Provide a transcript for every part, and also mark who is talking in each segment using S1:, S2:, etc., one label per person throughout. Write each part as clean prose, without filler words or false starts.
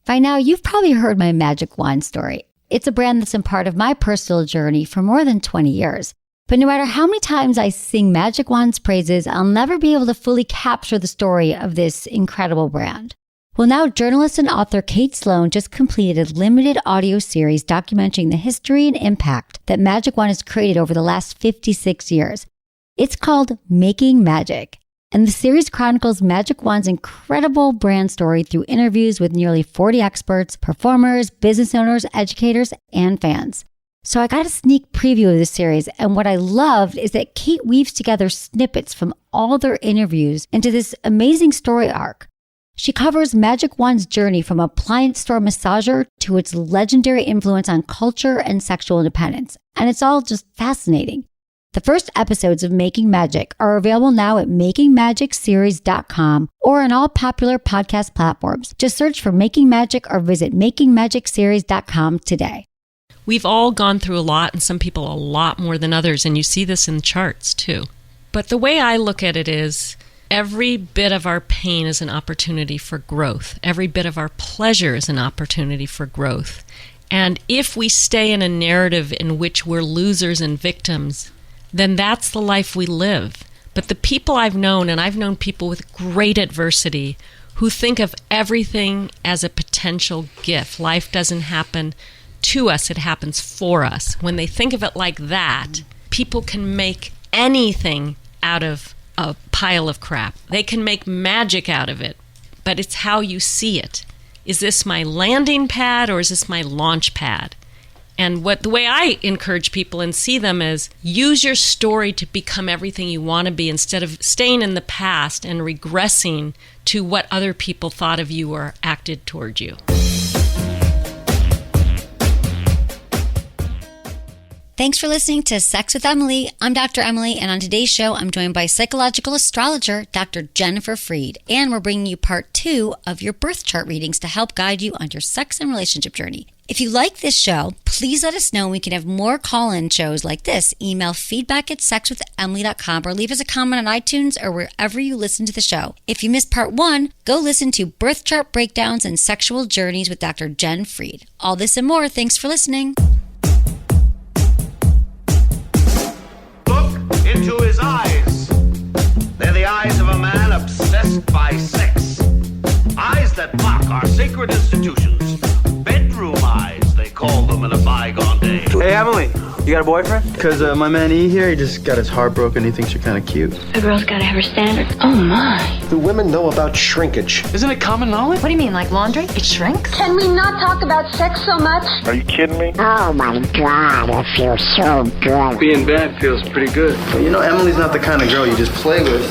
S1: By now, you've probably heard my magic wand story. It's a brand that's been part of my personal journey for more than 20 years. But no matter how many times I sing Magic Wand's praises, I'll never be able to fully capture the story of this incredible brand. Well, now journalist and author Kate Sloan just completed a limited audio series documenting the history and impact that Magic Wand has created over the last 56 years. It's called Making Magic. And the series chronicles Magic Wand's incredible brand story through interviews with nearly 40 experts, performers, business owners, educators, and fans. So I got a sneak preview of this series, and what I loved is that Kate weaves together snippets from all their interviews into this amazing story arc. She covers Magic Wand's journey from appliance store massager to its legendary influence on culture and sexual independence, and it's all just fascinating. The first episodes of Making Magic are available now at makingmagicseries.com or on all popular podcast platforms. Just search for Making Magic or visit makingmagicseries.com today.
S2: We've all gone through a lot, and some people a lot more than others, and you see this in charts too. But the way I look at it is every bit of our pain is an opportunity for growth. Every bit of our pleasure is an opportunity for growth. And if we stay in a narrative in which we're losers and victims, then that's the life we live. But the people I've known, and I've known people with great adversity who think of everything as a potential gift. Life doesn't happen to us, it happens for us. When they think of it like that, people can make anything out of a pile of crap. They can make magic out of it, but it's how you see it. Is this my landing pad or is this my launch pad? And the way I encourage people and see them is use your story to become everything you want to be instead of staying in the past and regressing to what other people thought of you or acted toward you.
S1: Thanks for listening to Sex with Emily. I'm Dr. Emily, and on today's show, I'm joined by psychological astrologer Dr. Jennifer Freed, and we're bringing you part 2 of your birth chart readings to help guide you on your sex and relationship journey. If you like this show, please let us know and we can have more call-in shows like this. Email feedback@sexwithemily.com or leave us a comment on iTunes or wherever you listen to the show. If you missed part 1, go listen to Birth Chart Breakdowns and Sexual Journeys with Dr. Jen Freed. All this and more. Thanks for listening.
S3: Into his eyes. They're the eyes of a man obsessed by sex. Eyes that mock our sacred institutions. Bedroom eyes, they call them in a bygone day.
S4: Hey, Emily, you got a boyfriend? Because my man E here, he just got his heart broken. He thinks you're kind of cute.
S5: A girl's got to have her standards. Oh, my.
S6: Do women know about shrinkage?
S4: Isn't it common knowledge?
S5: What do you mean, like laundry? It shrinks?
S7: Can we not talk about sex so much?
S8: Are you kidding me?
S9: Oh, my God, it feels so good.
S4: Being bad feels pretty good. But you know, Emily's not the kind of girl you just play with.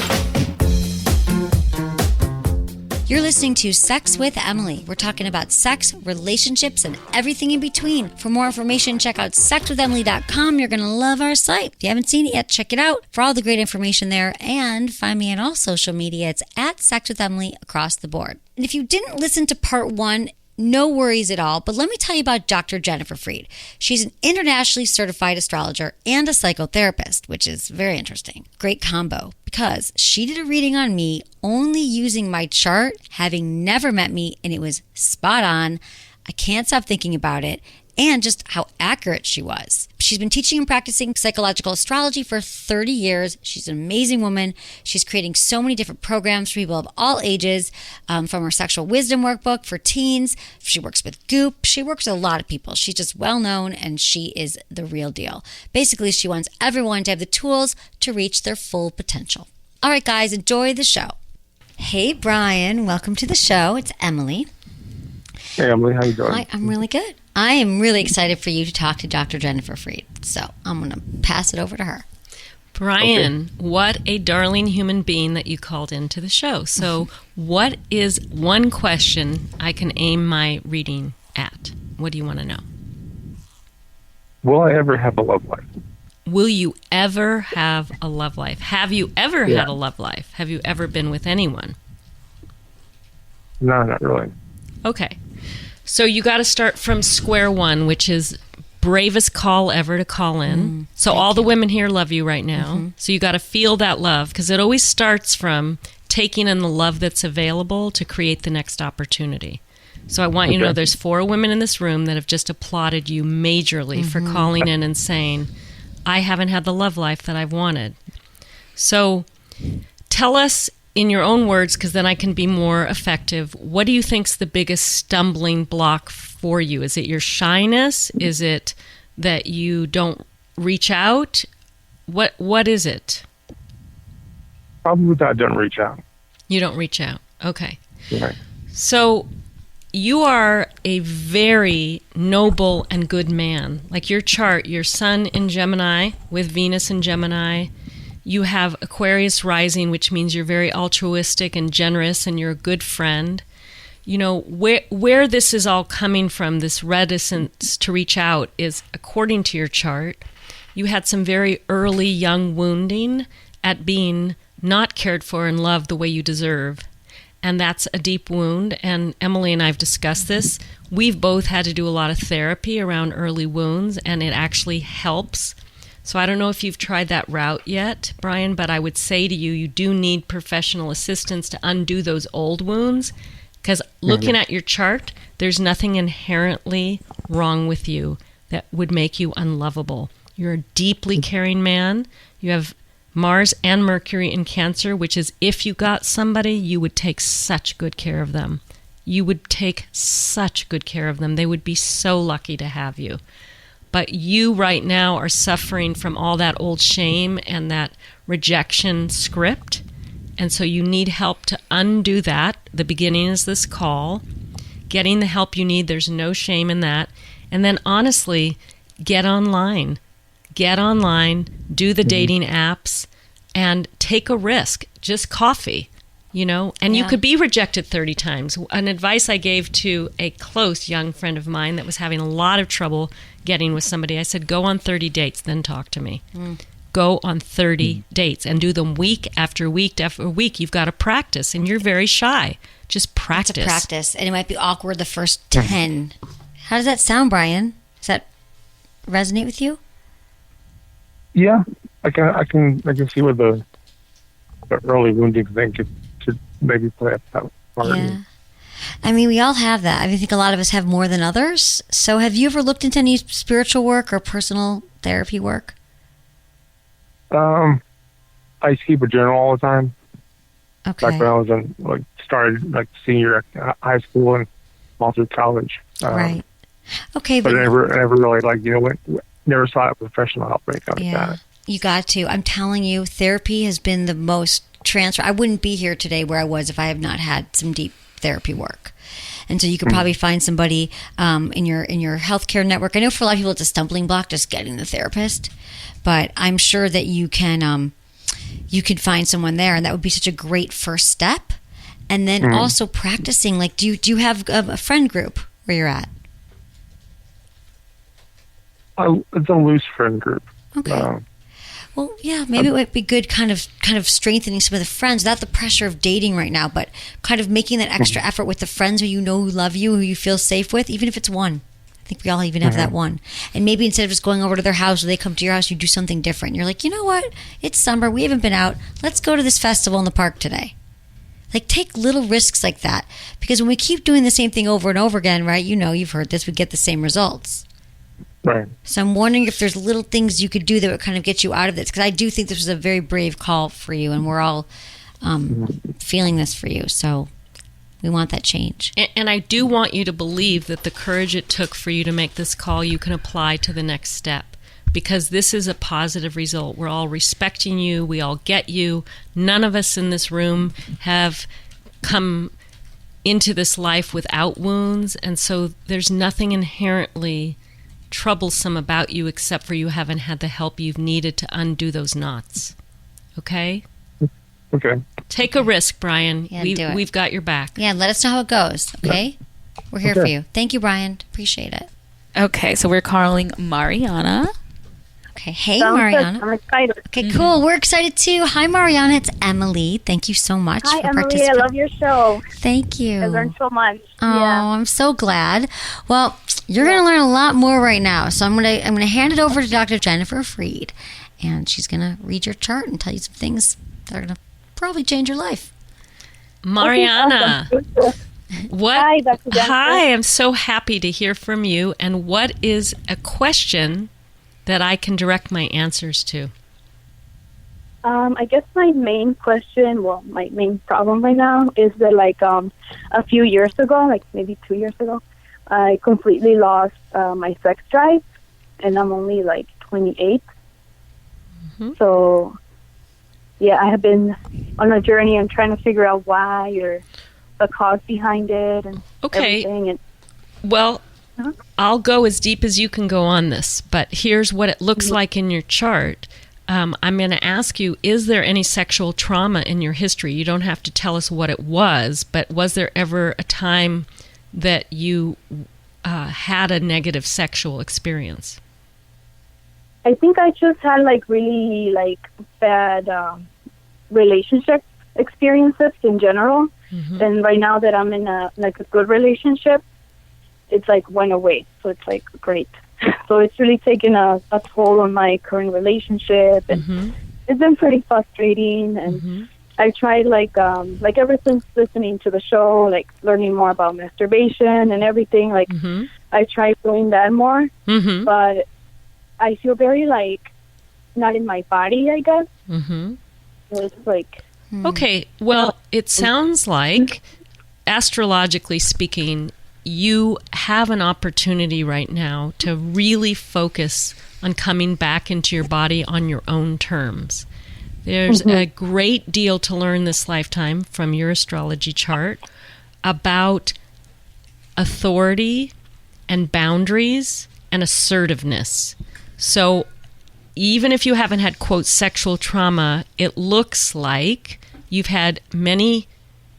S1: You're listening to Sex with Emily. We're talking about sex, relationships, and everything in between. For more information, check out sexwithemily.com. You're going to love our site. If you haven't seen it yet, check it out for all the great information there. And find me on all social media. It's at Sex with Emily across the board. And if you didn't listen to part 1, no worries at all, but let me tell you about Dr. Jennifer Freed. She's an internationally certified astrologer and a psychotherapist, which is very interesting. Great combo, because she did a reading on me only using my chart, having never met me, and it was spot on. I can't stop thinking about it, and just how accurate she was. She's been teaching and practicing psychological astrology for 30 years. She's an amazing woman. She's creating so many different programs for people of all ages, from her sexual wisdom workbook for teens. She works with Goop. She works with a lot of people. She's just well known, and she is the real deal. Basically, she wants everyone to have the tools to reach their full potential. All right, guys, enjoy the show. Hey, Brian, welcome to the show. It's Emily.
S8: Hey, Emily, how you doing?
S1: Hi, I'm really good. I am really excited for you to talk to Dr. Jennifer Freed, so I'm going to pass it over to her.
S2: Brian, what a darling human being that you called into the show. So what is one question I can aim my reading at? What do you want to know?
S8: Will I ever have a love life?
S2: Will you ever have a love life? Have you ever had a love life? Have you ever been with anyone?
S8: No, not really.
S2: Okay. So you got to start from square one, which is bravest call ever to call in. So all the women here love you right now. So you got to feel that love, because it always starts from taking in the love that's available to create the next opportunity. So I want you to know there's 4 women in this room that have just applauded you majorly for calling in and saying, I haven't had the love life that I've wanted. So tell us in your own words, because then I can be more effective, what do you think's the biggest stumbling block for you? Is it your shyness? Is it that you don't reach out? What is it?
S8: Probably that I don't reach out.
S2: You don't reach out. Okay.
S8: Right.
S2: So you are a very noble and good man. Like your chart, your sun in Gemini with Venus in Gemini. You have Aquarius rising, which means you're very altruistic and generous and you're a good friend. You know, where this is all coming from, this reticence to reach out, is according to your chart, you had some very early young wounding at being not cared for and loved the way you deserve. And that's a deep wound. And Emily and I have discussed this. We've both had to do a lot of therapy around early wounds, and it actually helps. So I don't know if you've tried that route yet, Brian, but I would say to you, you do need professional assistance to undo those old wounds. Because looking at your chart, there's nothing inherently wrong with you that would make you unlovable. You're a deeply caring man. You have Mars and Mercury in Cancer, which is if you got somebody, you would take such good care of them. You would take such good care of them. They would be so lucky to have you. But you right now are suffering from all that old shame and that rejection script. And so you need help to undo that. The beginning is this call. Getting the help you need, there's no shame in that. And then honestly, get online. Get online, do the dating apps, and take a risk. Just coffee, you know? And you could be rejected 30 times. An advice I gave to a close young friend of mine that was having a lot of trouble getting with somebody, I said, go on 30 dates, then talk to me. Go on 30 dates and do them week after week after week. You've got to practice, and you're very shy. Just practice.
S1: It's a practice, and it might be awkward the first 10. How does that sound, Brian? Does that resonate with you?
S8: Yeah, I can see where the early wounding thing could maybe play a part.
S1: Yeah. I mean, we all have that. I think a lot of us have more than others. So have you ever looked into any spiritual work or personal therapy work?
S8: I keep a journal all the time.
S1: Okay.
S8: Like when I was started senior high school and all through college.
S1: Right. Okay.
S8: But I never really never sought professional help or anything like that.
S1: You got to. I'm telling you, therapy has been the most transfer. I wouldn't be here today where I was if I have not had some deep therapy work. And so you could probably find somebody in your healthcare network. I know for a lot of people it's a stumbling block just getting the therapist, but I'm sure that you can find someone there, and that would be such a great first step. And then also practicing. Like, do you have a friend group where you're at?
S8: It's a loose friend group.
S1: Okay. Well, yeah, maybe it would be good kind of strengthening some of the friends without the pressure of dating right now, but kind of making that extra effort with the friends who you know who love you, who you feel safe with, even if it's one. I think we all even have that one. And maybe instead of just going over to their house or they come to your house, you do something different. You're like, you know what? It's summer. We haven't been out. Let's go to this festival in the park today. Like, take little risks like that. Because when we keep doing the same thing over and over again, right, you've heard this, we get the same results.
S8: Right.
S1: So I'm wondering if there's little things you could do that would kind of get you out of this. Because I do think this was a very brave call for you, and we're all feeling this for you. So we want that change.
S2: And I do want you to believe that the courage it took for you to make this call, you can apply to the next step. Because this is a positive result. We're all respecting you. We all get you. None of us in this room have come into this life without wounds. And so there's nothing inherently troublesome about you except for you haven't had the help you've needed to undo those knots. Okay?
S8: Okay.
S2: Take a risk, Brian.
S1: Yeah, do it.
S2: We've got your back.
S1: Yeah, let us know how it goes, okay? We're here for you. Thank you, Brian. Appreciate it.
S10: Okay, so we're calling Mariana.
S1: Okay, hey, Mariana.
S11: I'm excited.
S1: Okay, cool. We're excited too. Hi, Mariana. It's Emily. Thank you so much
S11: Hi,
S1: for
S11: Emily.
S1: participating.
S11: I love your show.
S1: Thank you.
S11: I learned so much.
S1: Oh, I'm so glad. Well, you're going to learn a lot more right now. So I'm gonna hand it over to Dr. Jennifer Freed, and she's going to read your chart and tell you some things that are going to probably change your life.
S2: Mariana, What?
S11: Hi, Dr. Jennifer.
S2: Hi, I'm so happy to hear from you. And what is a question that I can direct my answers to?
S11: I guess my main question, my main problem right now is that, like, a few years ago, like maybe 2 years ago, I completely lost my sex drive, and I'm only like 28.
S2: Mm-hmm.
S11: So, yeah, I have been on a journey and trying to figure out why or the cause behind it and everything. And,
S2: well, I'll go as deep as you can go on this, but here's what it looks like in your chart. I'm going to ask you, is there any sexual trauma in your history? You don't have to tell us what it was, but was there ever a time that you had a negative sexual experience?
S11: I think I just had like really like bad relationship experiences in general. Mm-hmm. And right now that I'm in a good relationship, it's like went away. So it's like great. So it's really taken a toll on my current relationship, and it's been pretty frustrating. And I tried like ever since listening to the show, like learning more about masturbation and everything. Like I tried doing that more, but I feel very like not in my body, I guess. So it's like
S2: okay. Well, it sounds like astrologically speaking, you have an opportunity right now to really focus on coming back into your body on your own terms. There's a great deal to learn this lifetime from your astrology chart about authority and boundaries and assertiveness. So even if you haven't had, quote, sexual trauma, it looks like you've had many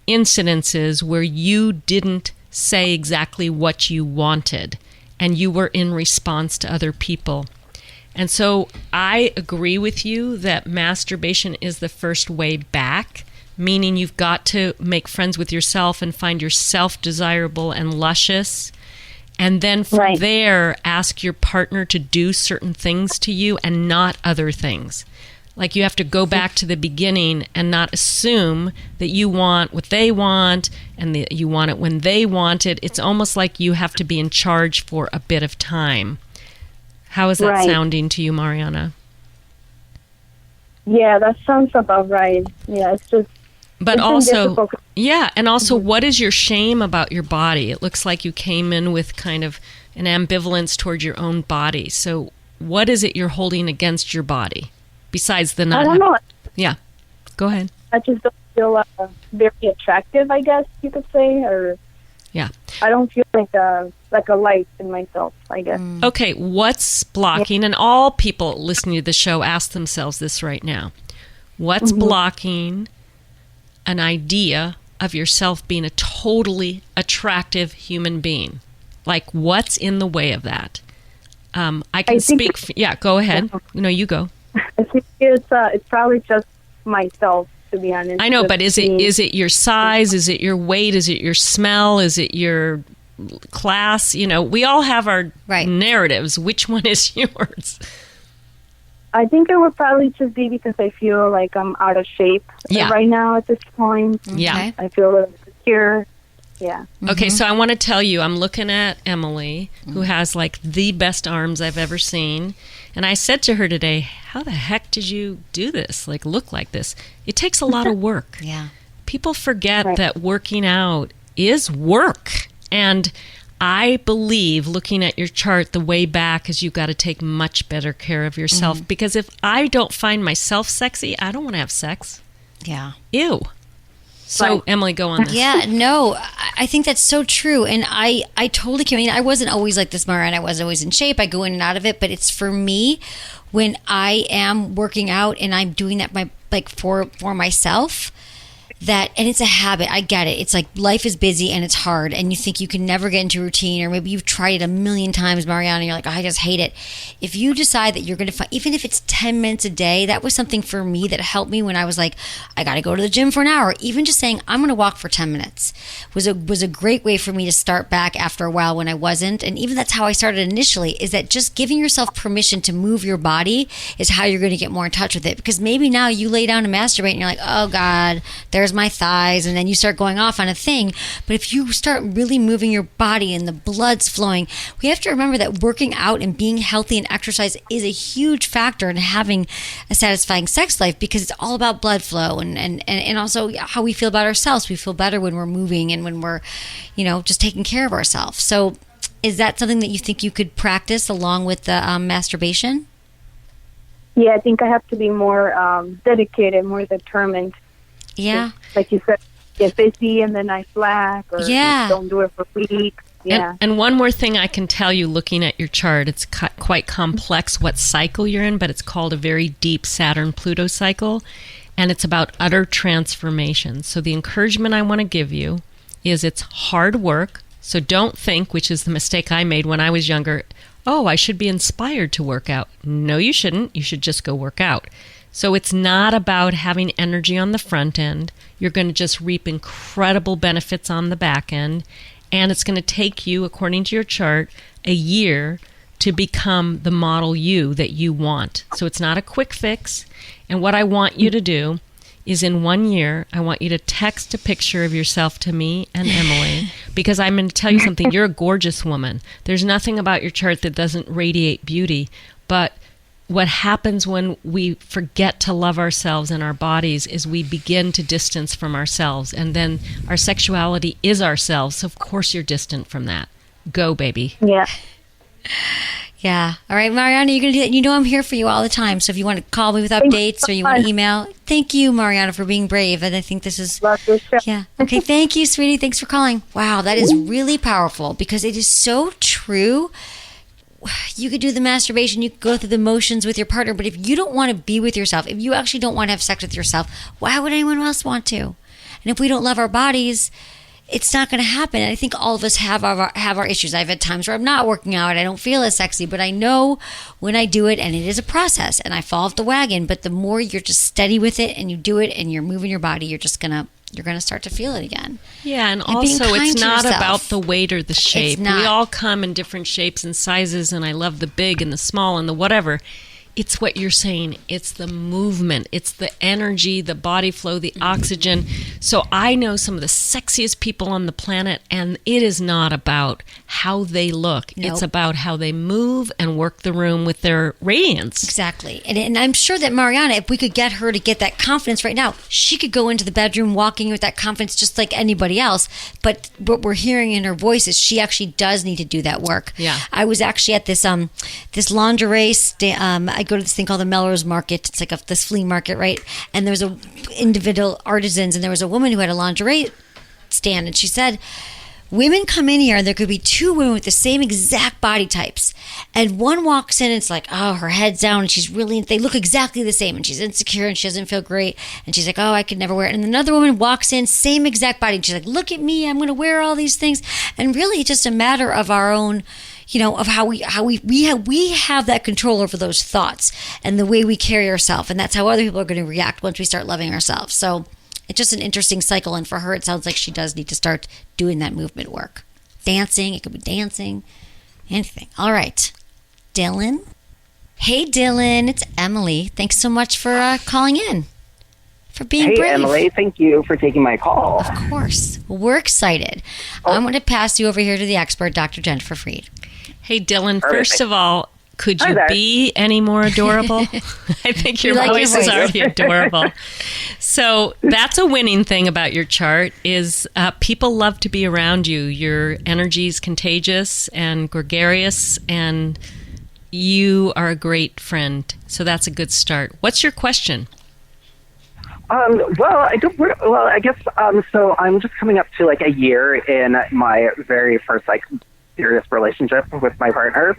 S2: incidences where you didn't say exactly what you wanted, and you were in response to other people. And so I agree with you that masturbation is the first way back, meaning you've got to make friends with yourself and find yourself desirable and luscious. And then from there, ask your partner to do certain things to you and not other things. Like you have to go back to the beginning and not assume that you want what they want and that you want it when they want it. It's almost like you have to be in charge for a bit of time. How is that sounding to you, Mariana?
S11: Yeah, that sounds about right. Yeah, it's just...
S2: But also, and also, what is your shame about your body? It looks like you came in with kind of an ambivalence towards your own body. So what is it you're holding against your body? Besides the not...
S11: I don't know.
S2: Yeah, go ahead.
S11: I just don't feel very attractive, I guess you could say, or...
S2: Yeah.
S11: I don't feel like a light in myself, I guess.
S2: Okay, what's blocking? And all people listening to the show ask themselves this right now. What's blocking an idea of yourself being a totally attractive human being? Like, what's in the way of that? I can speak... go ahead. Yeah. No, you go.
S11: I think it's probably just myself, to be honest.
S2: I know, but is it your size? Is it your weight? Is it your smell? Is it your class? You know, we all have our narratives. Which one is yours?
S11: I think it would probably just be because I feel like I'm out of shape right now at this point.
S2: Yeah.
S11: I feel a little insecure. Yeah.
S2: Okay, so I want to tell you, I'm looking at Emily, who has like the best arms I've ever seen. And I said to her today, how the heck did you do this? Like, look like this? It takes a lot of work.
S1: Yeah.
S2: People forget that working out is work. And I believe, looking at your chart, the way back is you've got to take much better care of yourself. Because if I don't find myself sexy, I don't want to have sex.
S1: Yeah.
S2: Ew. So, Emily, go on this.
S1: Yeah, no, I think that's so true. And I totally can. I mean, I wasn't always like this, Mara, and I wasn't always in shape. I go in and out of it. But it's for me, when I am working out and I'm doing that for myself, and it's a habit. I get it. It's like life is busy and it's hard and you think you can never get into routine, or maybe you've tried it a million times, Mariana, and you're like, I just hate it. If you decide that you're going to find, even if it's 10 minutes a day, that was something for me that helped me when I was like, I got to go to the gym for an hour. Even just saying, I'm going to walk for 10 minutes was a great way for me to start back after a while when I wasn't. And even that's how I started initially, is that just giving yourself permission to move your body is how you're going to get more in touch with it. Because maybe now you lay down and masturbate and you're like, oh God, there's where's my thighs? And then you start going off on a thing. But if you start really moving your body and the blood's flowing, we have to remember that working out and being healthy and exercise is a huge factor in having a satisfying sex life, because it's all about blood flow and also how we feel about ourselves. We feel better when we're moving and when we're, just taking care of ourselves. So is that something that you think you could practice along with the masturbation?
S11: Yeah, I think I have to be more dedicated, more determined.
S1: Yeah.
S11: Like you said, get busy and then I slack, or just don't do it for weeks. Yeah.
S2: And one more thing I can tell you looking at your chart, it's quite complex what cycle you're in, but it's called a very deep Saturn-Pluto cycle, and it's about utter transformation. So the encouragement I want to give you is it's hard work. So don't think, which is the mistake I made when I was younger, oh, I should be inspired to work out. No, you shouldn't. You should just go work out. So it's not about having energy on the front end. You're going to just reap incredible benefits on the back end. And it's going to take you, according to your chart, a year to become the model you that you want. So it's not a quick fix. And what I want you to do is in 1 year, I want you to text a picture of yourself to me and Emily, because I'm going to tell you something. You're a gorgeous woman. There's nothing about your chart that doesn't radiate beauty. But what happens when we forget to love ourselves and our bodies is we begin to distance from ourselves. And then our sexuality is ourselves. So of course you're distant from that. Go, baby.
S11: Yeah.
S1: Yeah. All right, Mariana, you're going to do that. You know I'm here for you all the time. So if you want to call me with updates or you want to email, thank you, Mariana, for being brave. And I think this is... Yeah. Okay, thank you, sweetie. Thanks for calling. Wow, that is really powerful, because it is so true. You could do the masturbation, you could go through the motions with your partner, but if you don't want to be with yourself, if you actually don't want to have sex with yourself, why would anyone else want to? And if we don't love our bodies, it's not going to happen. And I think all of us have our issues. I've had times where I'm not working out. I don't feel as sexy, but I know when I do it, and it is a process, and I fall off the wagon. But the more you're just steady with it and you do it and you're moving your body, you're going to start to feel it again.
S2: Yeah, and also it's not about the weight or the shape. We all come in different shapes and sizes, and I love the big and the small and the whatever. It's what you're saying. It's the movement. It's the energy, the body flow, the oxygen. So I know some of the sexiest people on the planet, and it is not about how they look. Nope. It's about how they move and work the room with their radiance.
S1: Exactly. And I'm sure that Mariana, if we could get her to get that confidence right now, she could go into the bedroom walking with that confidence just like anybody else. But what we're hearing in her voice is she actually does need to do that work.
S2: Yeah.
S1: I was actually at this lingerie I go to this thing called the Melrose Market. It's like this flea market, right? And there was individual artisans, and there was a woman who had a lingerie stand, and she said, women come in here and there could be two women with the same exact body types, and one walks in and it's like, oh, her head's down and they look exactly the same, and she's insecure and she doesn't feel great, and she's like, oh, I could never wear it. And another woman walks in, same exact body, and she's like, look at me, I'm going to wear all these things. And really it's just a matter of our own, of how we have that control over those thoughts and the way we carry ourselves, and that's how other people are going to react once we start loving ourselves. So it's just an interesting cycle, and for her it sounds like she does need to start doing that movement work. Dancing, it could be dancing, anything. All right, Dylan. Hey Dylan, it's Emily. Thanks so much for calling in, for being brave.
S12: Hey Emily, thank you for taking my call.
S1: Of course, we're excited. I'm going to pass you over here to the expert, Dr. Jennifer Freed.
S2: Hey, Dylan, first of all, could you be any more adorable? I think your voice is already adorable. So that's a winning thing about your chart is people love to be around you. Your energy is contagious and gregarious, and you are a great friend. So that's a good start. What's your question?
S12: I guess, so I'm just coming up to like a year in my very first serious relationship with my partner.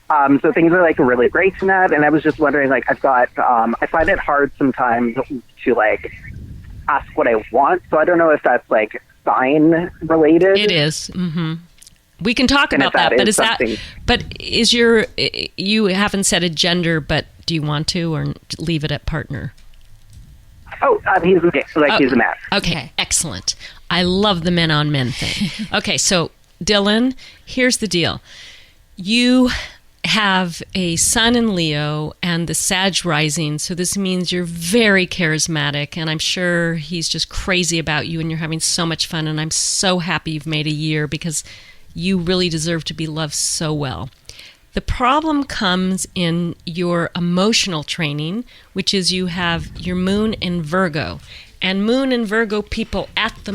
S12: So things are really great in that, and I was just wondering, I find it hard sometimes to ask what I want. So I don't know if that's sign related.
S2: It is. Mm-hmm. We can talk about that, but you haven't said a gender, but do you want to, or leave it at partner?
S12: Oh, he's a man.
S2: Okay, excellent. I love the men on men thing. Okay, so Dylan, here's the deal. You have a sun in Leo and the Sag rising, so this means you're very charismatic, and I'm sure he's just crazy about you and you're having so much fun, and I'm so happy you've made a year because you really deserve to be loved so well. The problem comes in your emotional training, which is you have your moon in Virgo. And moon and Virgo people at the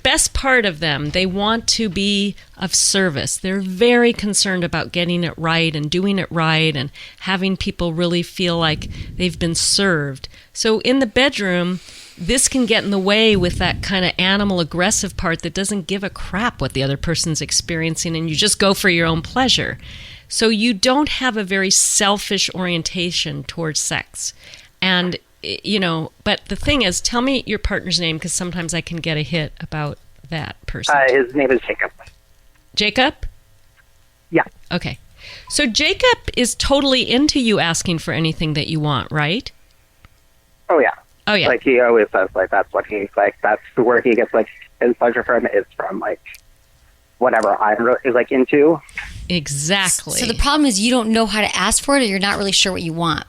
S2: best part of them, they want to be of service. They're very concerned about getting it right and doing it right and having people really feel like they've been served. So in the bedroom, this can get in the way with that kind of animal aggressive part that doesn't give a crap what the other person's experiencing, and you just go for your own pleasure. So you don't have a very selfish orientation towards sex. And but the thing is, tell me your partner's name, because sometimes I can get a hit about that person.
S12: His name is Jacob.
S2: Jacob?
S12: Yeah.
S2: Okay. So Jacob is totally into you asking for anything that you want, right?
S12: Oh, yeah.
S2: Oh, yeah.
S12: Like, he always says, like, that's what he, like, that's where he gets, like, his pleasure from is from, like, whatever I'm really, like, into.
S2: Exactly.
S1: So the problem is you don't know how to ask for it, or you're not really sure what you want.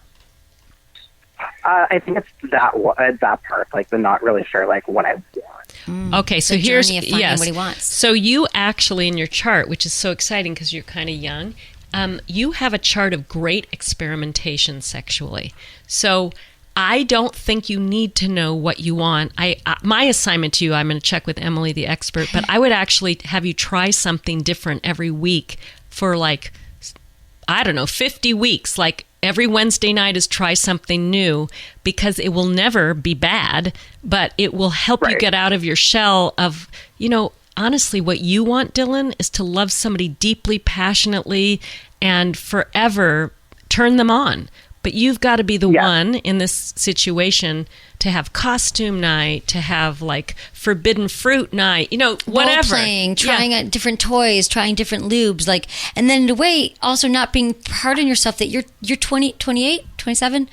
S12: I think it's that part, like the not really sure, like what I want.
S2: Okay, so here's
S1: what he wants.
S2: So you actually in your chart, which is so exciting because you're kind of young, you have a chart of great experimentation sexually. So I don't think you need to know what you want. My assignment to you, I'm going to check with Emily, the expert, but I would actually have you try something different every week for 50 weeks. Like every Wednesday night is try something new, because it will never be bad, but it will help you get out of your shell of, honestly, what you want, Dylan, is to love somebody deeply, passionately, and forever turn them on. But you've got to be the one in this situation to have costume night, to have like forbidden fruit night, whatever.
S1: Role playing, trying out different toys, trying different lubes, and then in a way also not being hard on yourself that you're 20, 28, 27.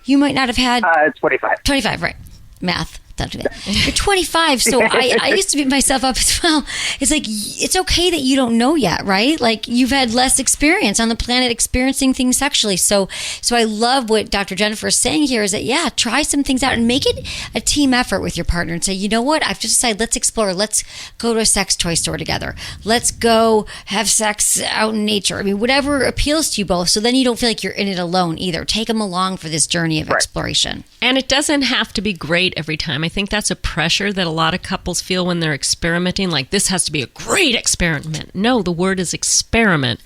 S1: You might not have had
S12: 25.
S1: 25, right? Math. Don't do that. You're 25, so I used to beat myself up as well. It's like, it's okay that you don't know yet, right? Like, you've had less experience on the planet experiencing things sexually. So I love what Dr. Jennifer is saying here is that, try some things out and make it a team effort with your partner and say, you know what? I've just decided, let's explore. Let's go to a sex toy store together. Let's go have sex out in nature. I mean, whatever appeals to you both. So then you don't feel like you're in it alone either. Take them along for this journey of exploration.
S2: And it doesn't have to be great every time. I think that's a pressure that a lot of couples feel when they're experimenting, like this has to be a great experiment. No, the word is experiment.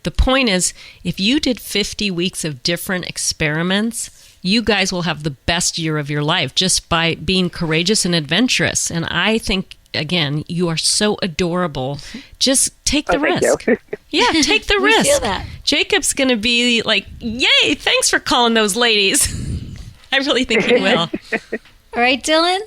S2: The point is, if you did 50 weeks of different experiments, you guys will have the best year of your life just by being courageous and adventurous. And I think, again, you are so adorable. Just take the risk. Yeah, take the risk.
S1: Feel that.
S2: Jacob's going to be like, yay, thanks for calling those ladies. I really think he will.
S1: All right, Dylan?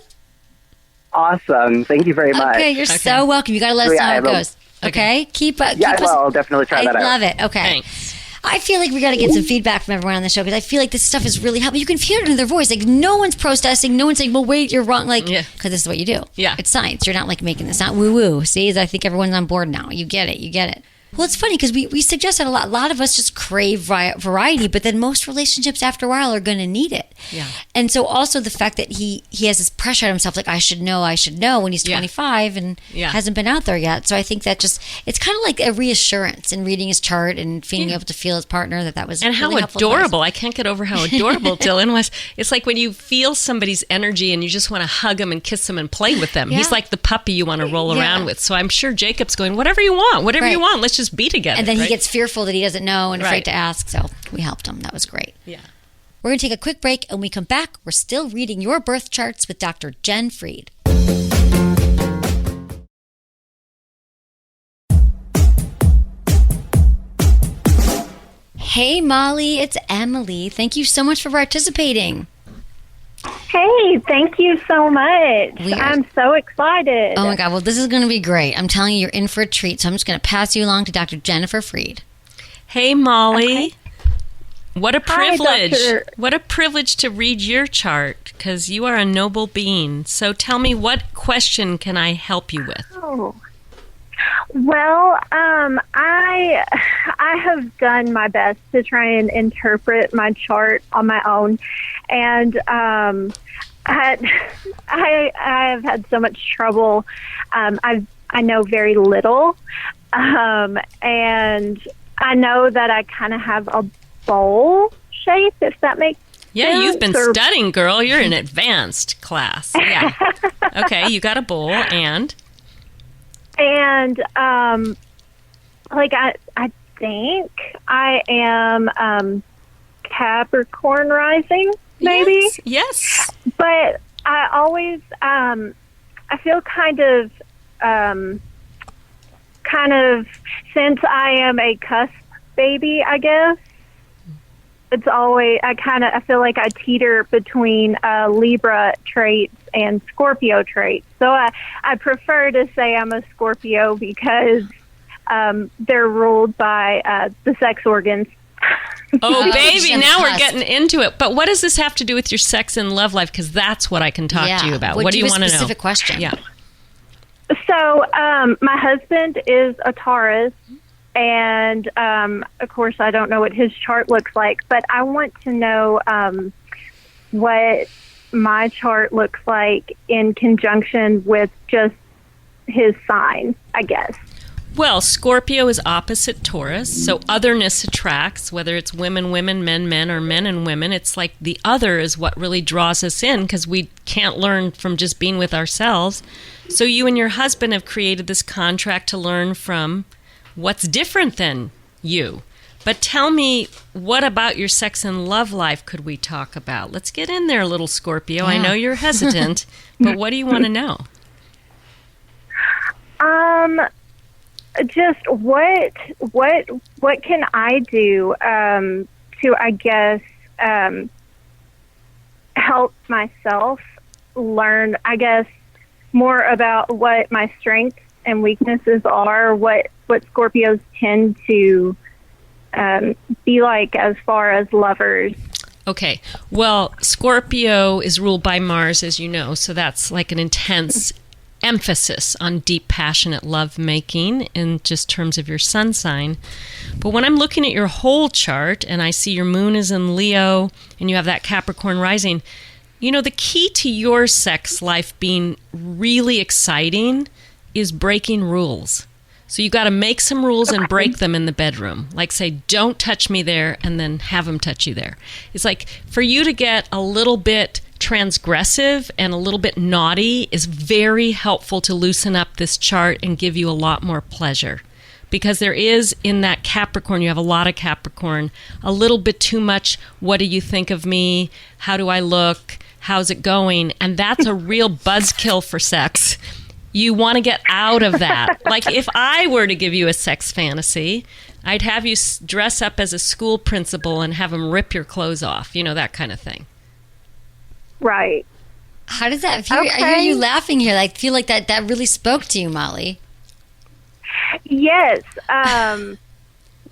S12: Awesome. Thank you very much.
S1: Okay, you're so welcome. You got to let us know how it goes. Okay? Keep
S12: I'll definitely try that out.
S1: I love it. Okay.
S2: Thanks.
S1: I feel like we got to get some feedback from everyone on the show, because I feel like this stuff is really helpful. You can feel it in their voice. Like, no one's protesting. No one's saying, well, wait, you're wrong. Like, because this is what you do.
S2: Yeah.
S1: It's science. You're not like making this, not woo-woo. See, I think everyone's on board now. You get it. Well, it's funny because we suggest that a lot. A lot of us just crave variety, but then most relationships after a while are going to need it.
S2: Yeah.
S1: And so also the fact that he has this pressure on himself, like I should know when he's 25 and hasn't been out there yet. So I think that it's kind of like a reassurance in reading his chart and being able to feel his partner that was
S2: and
S1: really
S2: how
S1: helpful
S2: adorable. I can't get over how adorable Dylan was. It's like when you feel somebody's energy and you just want to hug them and kiss them and play with them. Yeah. He's like the puppy you want to roll around with. So I'm sure Jacob's going, whatever you want, let's just be together.
S1: And then he gets fearful that he doesn't know and afraid to ask. So we helped him. That was great.
S2: Yeah.
S1: We're going to take a quick break, and when we come back, we're still reading your birth charts with Dr. Jen Fried. Hey, Molly, it's Emily. Thank you so much for participating.
S11: Hey, thank you so much. I'm so excited.
S1: Oh, my God. Well, this is going to be great. I'm telling you, you're in for a treat. So I'm just going to pass you along to Dr. Jennifer Fried.
S2: Hey, Molly. Okay. What a privilege.
S11: Hi,
S2: what a privilege to read your chart, because you are a noble being. So tell me, what question can I help you with?
S11: Oh. Well, I have done my best to try and interpret my chart on my own, and I have had so much trouble. I know very little, and I know that I kind of have a bowl shape, if that makes sense.
S2: Yeah, you've been studying, girl. You're in advanced class. Yeah. Okay, you got a bowl, and
S11: like I think I am Capricorn rising, maybe.
S2: Yes.
S11: But I always I feel kind of since I am a cusp baby, I guess. It's always, I feel like I teeter between Libra traits and Scorpio traits. So I prefer to say I'm a Scorpio because they're ruled by the sex organs.
S2: Oh, baby, now we're getting into it. But what does this have to do with your sex and love life? Because that's what I can talk to you about. What do you want to know?
S1: Specific question.
S2: Yeah.
S11: So my husband is a Taurus. And, of course, I don't know what his chart looks like, but I want to know what my chart looks like in conjunction with just his sign, I guess.
S2: Well, Scorpio is opposite Taurus, so otherness attracts, whether it's women, men, or men and women. It's like the other is what really draws us in because we can't learn from just being with ourselves. So you and your husband have created this contract to learn from what's different than you. But tell me, what about your sex and love life could we talk about? Let's get in there, little Scorpio. Yeah. I know you're hesitant, but what do you want to know?
S11: Just what can I do to, I guess, help myself learn, I guess, more about what my strengths and weaknesses are, what Scorpios tend to be like as far as lovers.
S2: Okay. Well, Scorpio is ruled by Mars, as you know, so that's like an intense emphasis on deep, passionate love making in just terms of your sun sign. But when I'm looking at your whole chart and I see your moon is in Leo and you have that Capricorn rising, you know, the key to your sex life being really exciting is breaking rules. So you got to make some rules and break them in the bedroom. Like say, don't touch me there, and then have him touch you there. It's like for you to get a little bit transgressive and a little bit naughty is very helpful to loosen up this chart and give you a lot more pleasure. Because there is in that Capricorn, you have a lot of Capricorn, a little bit too much, what do you think of me? How do I look? How's it going? And that's a real buzzkill for sex. You want to get out of that. Like if I were to give you a sex fantasy, I'd have you dress up as a school principal and have him rip your clothes off, you know, that kind of thing.
S11: Right.
S1: How does that feel? Okay. I hear you laughing here. I feel like that really spoke to you, Molly.
S11: Yes.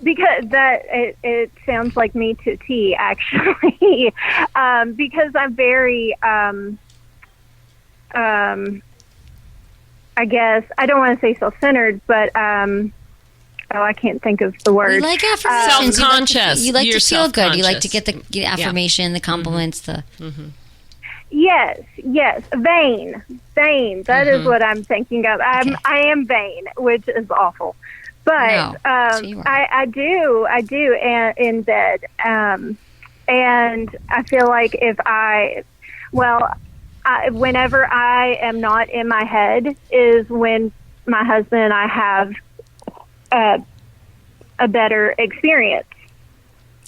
S11: Because it sounds like me to a T, actually. Because I'm very, I guess, I don't want to say self-centered, but, I can't think of the word.
S1: You like affirmations.
S2: Self-conscious.
S1: You like to feel good. You like to get the affirmation, the compliments,
S11: Yes. Vain. That is what I'm thinking of. I am vain, which is awful. But I do in bed. And I feel like whenever I am not in my head is when my husband and I have a better experience.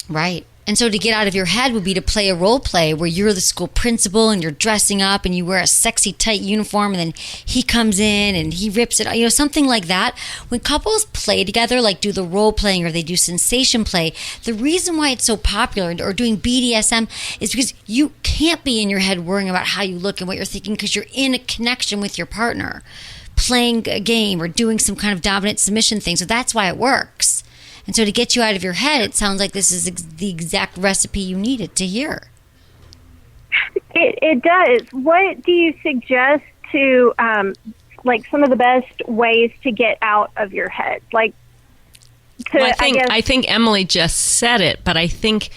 S1: Right. And so to get out of your head would be to play a role play where you're the school principal and you're dressing up and you wear a sexy tight uniform and then he comes in and he rips it, you know, something like that. When couples play together, like do the role playing or they do sensation play, the reason why it's so popular or doing BDSM is because you can't be in your head worrying about how you look and what you're thinking because you're in a connection with your partner, playing a game or doing some kind of dominant submission thing. So that's why it works. And so to get you out of your head, it sounds like this is the exact recipe you needed to hear.
S11: It does. What do you suggest to like some of the best ways to get out of your head? Like,
S2: well, I think Emily just said it, but I think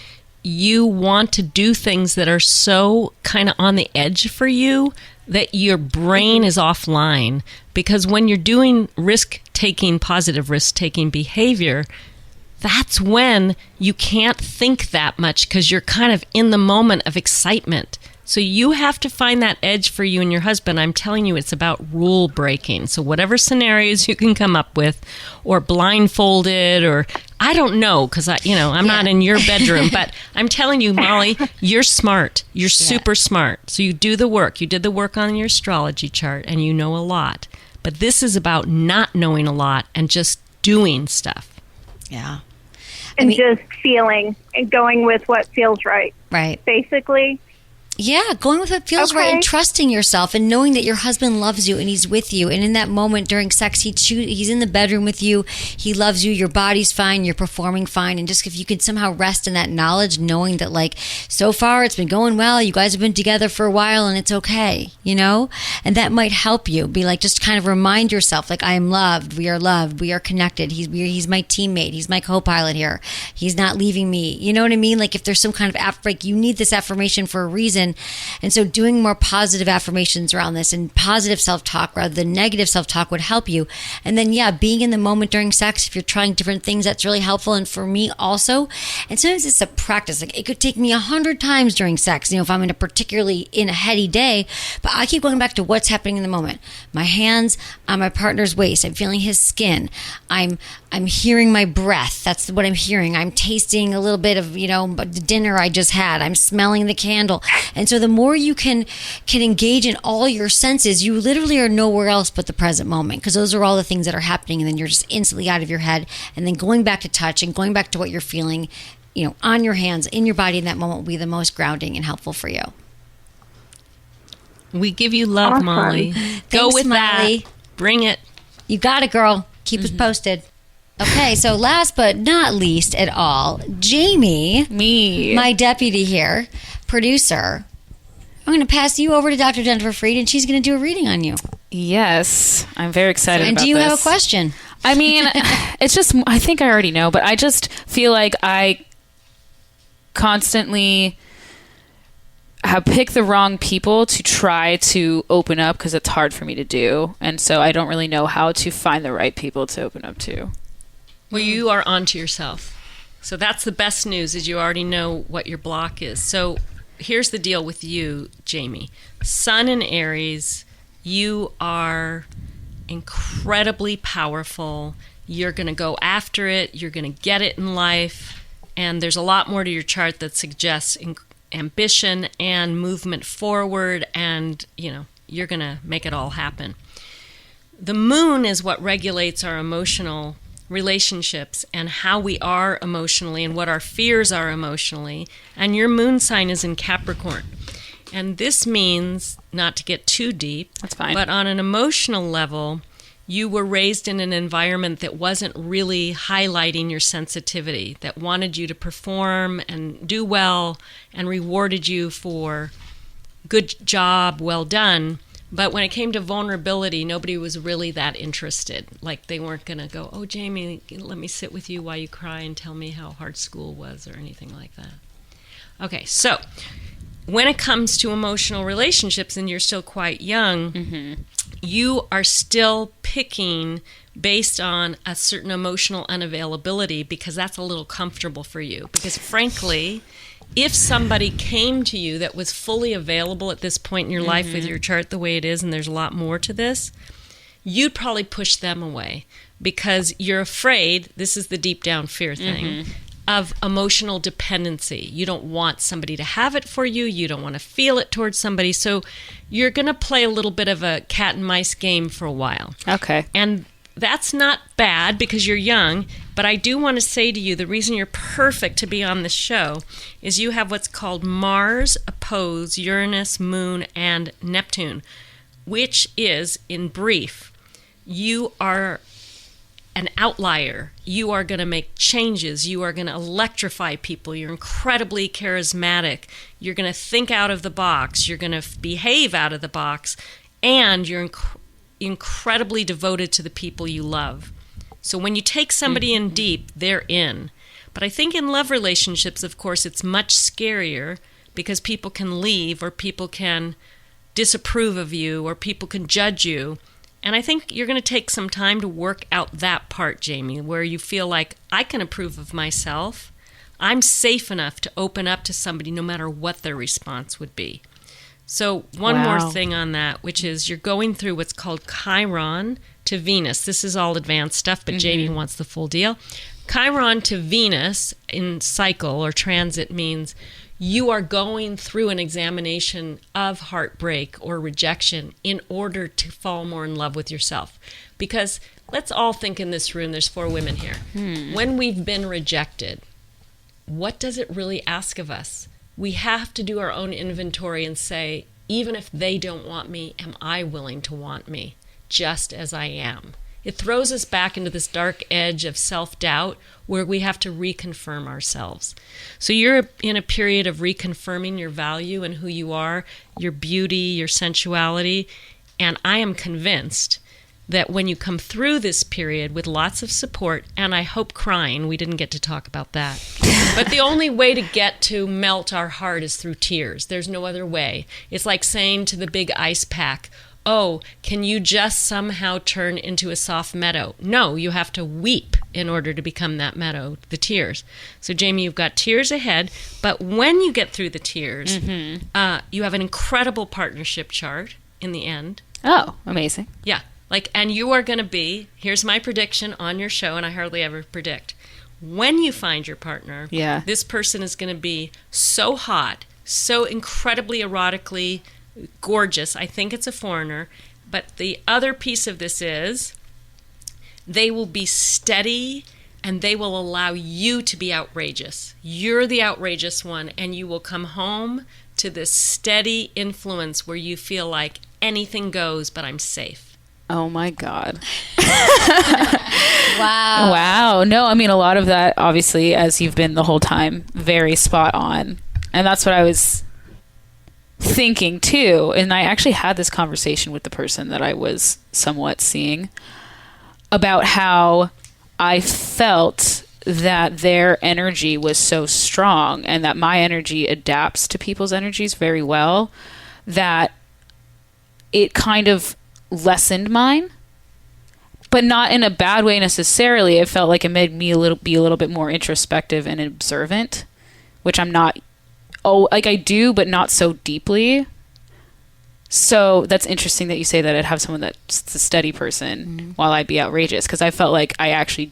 S2: you want to do things that are so kind of on the edge for you that your brain is offline. Because when you're doing positive risk-taking behavior, that's when you can't think that much because you're kind of in the moment of excitement. So you have to find that edge for you and your husband. I'm telling you, it's about rule breaking. So whatever scenarios you can come up with, or blindfolded, or I don't know, because I'm not in your bedroom, but I'm telling you, Molly, you're smart. You're super smart. So you do the work. You did the work on your astrology chart, and you know a lot. But this is about not knowing a lot and just doing stuff.
S1: Yeah.
S11: And just feeling and going with what feels right.
S1: Right.
S11: Basically.
S1: Yeah, going with what feels right and trusting yourself and knowing that your husband loves you and he's with you. And in that moment during sex, he's in the bedroom with you. He loves you. Your body's fine. You're performing fine. And just if you could somehow rest in that knowledge, knowing that like so far it's been going well. You guys have been together for a while and it's okay, And that might help you. Be like, just kind of remind yourself, like, I am loved. We are connected. He's my teammate. He's my co-pilot here. He's not leaving me. You know what I mean? Like if there's some kind of you need this affirmation for a reason. And so doing more positive affirmations around this and positive self-talk rather than negative self-talk would help you. And then, being in the moment during sex, if you're trying different things, that's really helpful. And for me also, and sometimes it's a practice. Like it could take me 100 times during sex, if I'm particularly in a heady day, but I keep going back to what's happening in the moment. My hands on my partner's waist. I'm feeling his skin. I'm hearing my breath. That's what I'm hearing. I'm tasting a little bit of, the dinner I just had. I'm smelling the candle. And so the more you can engage in all your senses, you literally are nowhere else but the present moment, because those are all the things that are happening, and then you're just instantly out of your head. And then going back to touch and going back to what you're feeling, on your hands, in your body in that moment will be the most grounding and helpful for you.
S2: We give you love, Molly. Go with
S1: Molly.
S2: that. Bring it.
S1: You got it, girl. Keep us posted. Okay, so last but not least at all, Jamie, my deputy here, producer, I'm going to pass you over to Dr. Jennifer Freed, and she's going to do a reading on you.
S10: Yes, I'm very excited about this.
S1: And do you have a question?
S10: I mean, it's just, I think I already know, but I just feel like I constantly have picked the wrong people to try to open up because it's hard for me to do. And so I don't really know how to find the right people to open up to.
S2: Well, you are onto yourself. So that's the best news, is you already know what your block is. So here's the deal with you, Jamie. Sun in Aries, you are incredibly powerful. You're going to go after it. You're going to get it in life. And there's a lot more to your chart that suggests ambition and movement forward. And, you're going to make it all happen. The moon is what regulates our emotional relationships and how we are emotionally and what our fears are emotionally. And your moon sign is in Capricorn. And this means, not to get too deep,
S10: that's fine,
S2: but on an emotional level, you were raised in an environment that wasn't really highlighting your sensitivity, that wanted you to perform and do well and rewarded you for good job, well done. But when it came to vulnerability, nobody was really that interested. Like they weren't going to go, oh, Jamie, let me sit with you while you cry and tell me how hard school was or anything like that. Okay, so when it comes to emotional relationships, and you're still quite young, you are still picking based on a certain emotional unavailability because that's a little comfortable for you. Because frankly, if somebody came to you that was fully available at this point in your life with your chart the way it is, and there's a lot more to this, you'd probably push them away because you're afraid, this is the deep down fear thing, of emotional dependency. You don't want somebody to have it for you. You don't want to feel it towards somebody. So you're going to play a little bit of a cat and mice game for a while.
S10: Okay.
S2: And that's not bad because you're young, but I do want to say to you, the reason you're perfect to be on this show is you have what's called Mars oppose Uranus, Moon, and Neptune, which is, in brief, you are an outlier. You are going to make changes. You are going to electrify people. You're incredibly charismatic. You're going to think out of the box. You're going to behave out of the box. And you're incredibly devoted to the people you love. So when you take somebody in deep, they're in. But I think in love relationships, of course, it's much scarier because people can leave, or people can disapprove of you, or people can judge you. And I think you're going to take some time to work out that part, Jamie, where you feel like, I can approve of myself. I'm safe enough to open up to somebody no matter what their response would be. So one more thing on that, which is you're going through what's called Chiron to Venus. This is all advanced stuff, but Jamie wants the full deal. Chiron to Venus in cycle or transit means you are going through an examination of heartbreak or rejection in order to fall more in love with yourself. Because let's all think in this room, there's 4 women here. When we've been rejected, what does it really ask of us? We have to do our own inventory and say, even if they don't want me, am I willing to want me just as I am? It throws us back into this dark edge of self-doubt where we have to reconfirm ourselves. So you're in a period of reconfirming your value and who you are, your beauty, your sensuality. And I am convinced that when you come through this period with lots of support, and I hope crying, we didn't get to talk about that, but the only way to get to melt our heart is through tears. There's no other way. It's like saying to the big ice pack, oh, can you just somehow turn into a soft meadow? No, you have to weep in order to become that meadow, the tears. So, Jamie, you've got tears ahead, but when you get through the tears, you have an incredible partnership chart in the end.
S10: Oh, amazing.
S2: Yeah. And you are going to be, here's my prediction on your show, and I hardly ever predict. When you find your partner, this person is going to be so hot, so incredibly erotically gorgeous. I think it's a foreigner. But the other piece of this is they will be steady and they will allow you to be outrageous. You're the outrageous one, and you will come home to this steady influence where you feel like anything goes, but I'm safe.
S10: Oh my God.
S1: Wow.
S10: Wow. No, I mean, a lot of that, obviously, as you've been the whole time, very spot on. And that's what I was thinking too. And I actually had this conversation with the person that I was somewhat seeing about how I felt that their energy was so strong and that my energy adapts to people's energies very well, that it kind of lessened mine, but not in a bad way necessarily. It felt like it made me be a little bit more introspective and observant, which I'm not. Oh, like I do, but not so deeply. So that's interesting that you say that I'd have someone that's a steady person while I'd be outrageous, because I felt like I actually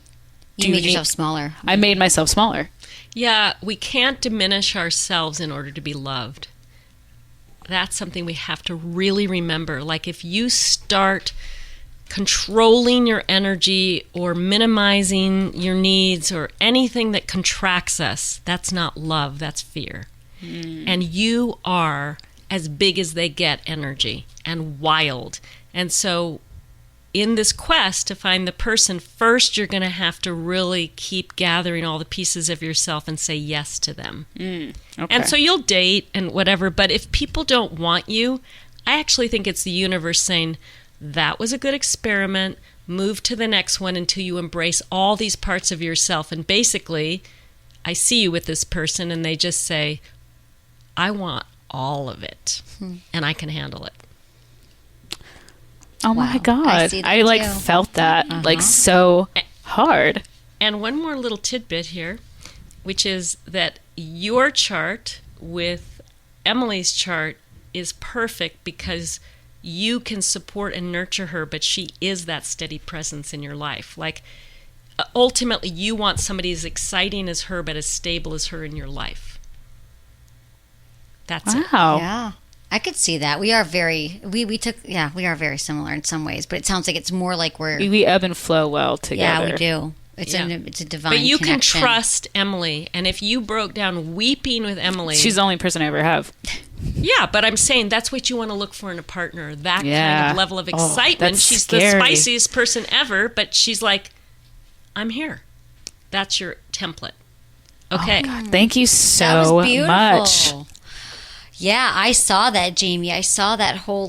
S1: made yourself smaller.
S10: I made myself smaller.
S2: Yeah, we can't diminish ourselves in order to be loved. That's something we have to really remember. Like if you start controlling your energy or minimizing your needs or anything that contracts us, that's not love, that's fear. And you are as big as they get energy and wild. And so in this quest to find the person, first you're going to have to really keep gathering all the pieces of yourself and say yes to them. Okay. And so you'll date and whatever, but if people don't want you, I actually think it's the universe saying, that was a good experiment, move to the next one until you embrace all these parts of yourself. And basically, I see you with this person and they just say, I want all of it and I can handle it.
S10: Oh my God. I like felt that like so hard.
S2: And one more little tidbit here, which is that your chart with Emily's chart is perfect because you can support and nurture her, but she is that steady presence in your life. Like ultimately you want somebody as exciting as her, but as stable as her in your life. That's it.
S1: Yeah. I could see that. We are very we are very similar in some ways, but it sounds like it's more like
S10: we ebb and flow well together.
S1: Yeah, we do. It's a divine
S2: But you
S1: connection.
S2: can trust Emily, and if you broke down weeping with Emily,
S10: she's the only person I ever have.
S2: Yeah, but I'm saying that's what you want to look for in a partner. That kind of level of excitement. She's
S10: scary.
S2: The spiciest person ever, but she's like, I'm here. That's your template. Okay.
S10: Oh God, thank you so
S1: that was beautiful.
S10: much.
S1: Yeah, I saw that, Jamie. I saw that whole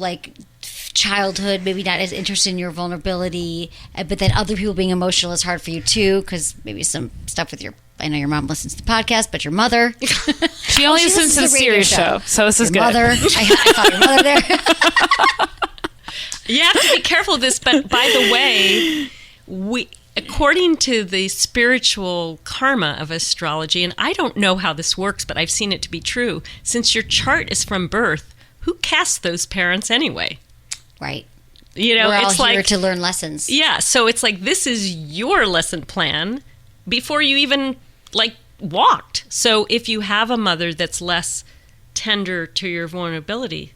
S1: childhood, maybe not as interested in your vulnerability, but then other people being emotional is hard for you too, because maybe some stuff with I know your mom listens to the podcast, but your mother.
S10: She only listens to the Sirius show, so this is good.
S1: Mother. I thought your mother there.
S2: You have to be careful of this, but by the way, according to the spiritual karma of astrology, and I don't know how this works, but I've seen it to be true, since your chart is from birth, who casts those parents anyway?
S1: Right.
S2: You know,
S1: we're
S2: it's
S1: all here
S2: like,
S1: to learn lessons.
S2: Yeah, so it's like this is your lesson plan before you even walked. So if you have a mother that's less tender to your vulnerability,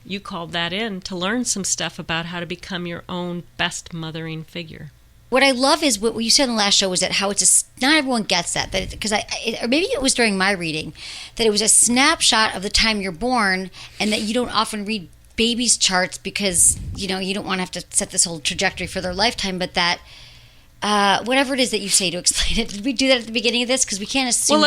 S2: you called that in to learn some stuff about how to become your own best mothering figure.
S1: What I love is what you said in the last show was that how it's not everyone gets that because or maybe it was during my reading that it was a snapshot of the time you're born, and that you don't often read babies' charts because you don't want to have to set this whole trajectory for their lifetime, but that whatever it is that you say to explain it. Did we do that at the beginning of this? Because we can't assume.
S2: Well,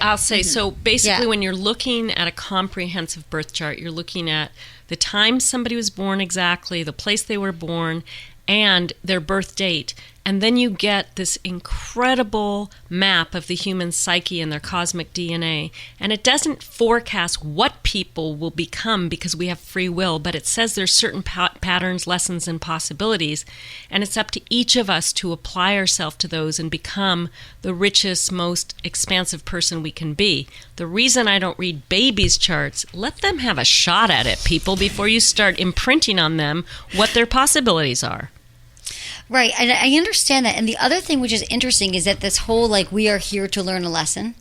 S1: I'll
S2: say. So basically, when you're looking at a comprehensive birth chart, you're looking at the time somebody was born exactly, the place they were born, and their birth date. And then you get this incredible map of the human psyche and their cosmic DNA. And it doesn't forecast what people will become because we have free will, but it says there's certain patterns, lessons, and possibilities. And it's up to each of us to apply ourselves to those and become the richest, most expansive person we can be. The reason I don't read babies' charts, let them have a shot at it, people, before you start imprinting on them what their possibilities are.
S1: Right, and I understand that. And the other thing which is interesting is that this whole, we are here to learn a lesson.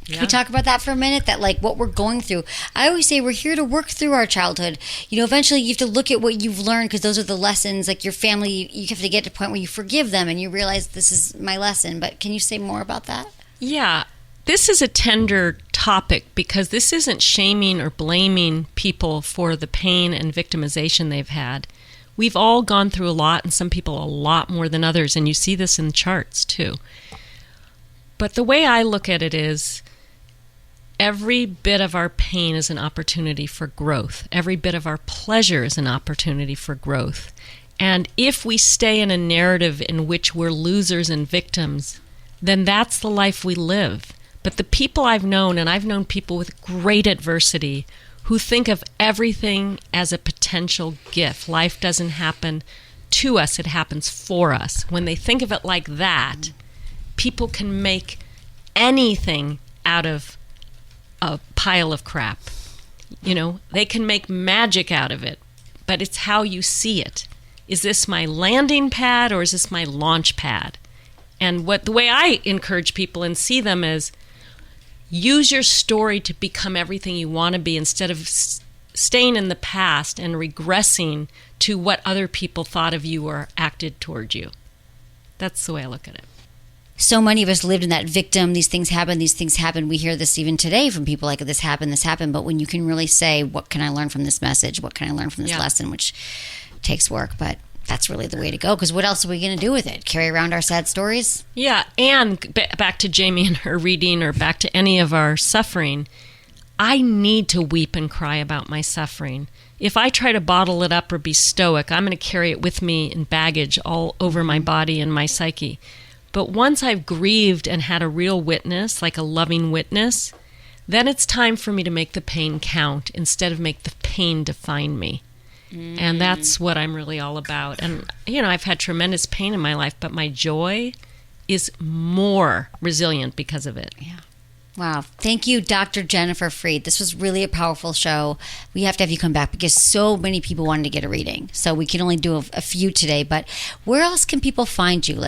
S1: Can we talk about that for a minute? That, what we're going through. I always say we're here to work through our childhood. Eventually you have to look at what you've learned because those are the lessons. Your family, you have to get to a point where you forgive them and you realize this is my lesson. But can you say more about that?
S2: Yeah. This is a tender topic because this isn't shaming or blaming people for the pain and victimization they've had. We've all gone through a lot, and some people a lot more than others, and you see this in charts too. But the way I look at it is every bit of our pain is an opportunity for growth. Every bit of our pleasure is an opportunity for growth. And if we stay in a narrative in which we're losers and victims, then that's the life we live. But the people I've known, and I've known people with great adversity, who think of everything as a potential gift. Life doesn't happen to us, it happens for us. When they think of it like that, people can make anything out of a pile of crap. They can make magic out of it, but it's how you see it. Is this my landing pad or is this my launch pad? And the way I encourage people and see them is, use your story to become everything you want to be instead of staying in the past and regressing to what other people thought of you or acted toward you. That's the way I look at it.
S1: So many of us lived in that victim, these things happen. We hear this even today from people like this happened. But when you can really say, what can I learn from this message? What can I learn from this lesson? Which takes work, but that's really the way to go, because what else are we going to do with it? Carry around our sad stories? Yeah,
S2: and back to Jamie and her reading, or back to any of our suffering, I need to weep and cry about my suffering. If I try to bottle it up or be stoic, I'm going to carry it with me in baggage all over my body and my psyche. But once I've grieved and had a real witness, like a loving witness, then it's time for me to make the pain count instead of make the pain define me. And that's what I'm really all about. And, I've had tremendous pain in my life, but my joy is more resilient because of it.
S1: Yeah. Wow. Thank you, Dr. Jennifer Freed. This was really a powerful show. We have to have you come back because so many people wanted to get a reading. So we can only do a few today. But where else can people find you?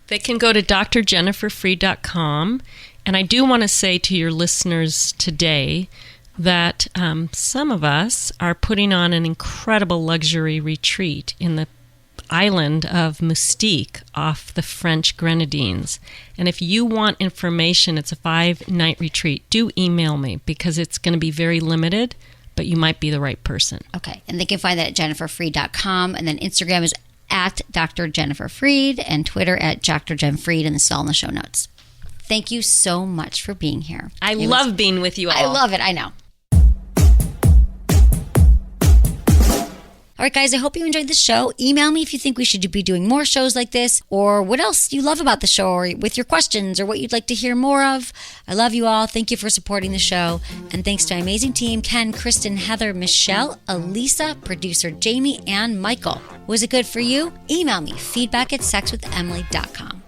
S2: They can go to drjenniferfreed.com. And I do want to say to your listeners today that some of us are putting on an incredible luxury retreat in the island of Moustique off the French Grenadines. And if you want information, it's a 5-night retreat. Do email me because it's going to be very limited, but you might be the right person.
S1: Okay. And they can find that at jenniferfreed.com. And then Instagram is at Dr. Jennifer Freed and Twitter at Dr. Jen Freed. And this is all in the show notes. Thank you so much for being here.
S2: I love being with you all.
S1: I love it. I know. All right, guys, I hope you enjoyed the show. Email me if you think we should be doing more shows like this, or what else you love about the show, or with your questions, or what you'd like to hear more of. I love you all. Thank you for supporting the show. And thanks to my amazing team, Ken, Kristen, Heather, Michelle, Elisa, producer Jamie, and Michael. Was it good for you? Email me, feedback@sexwithemily.com.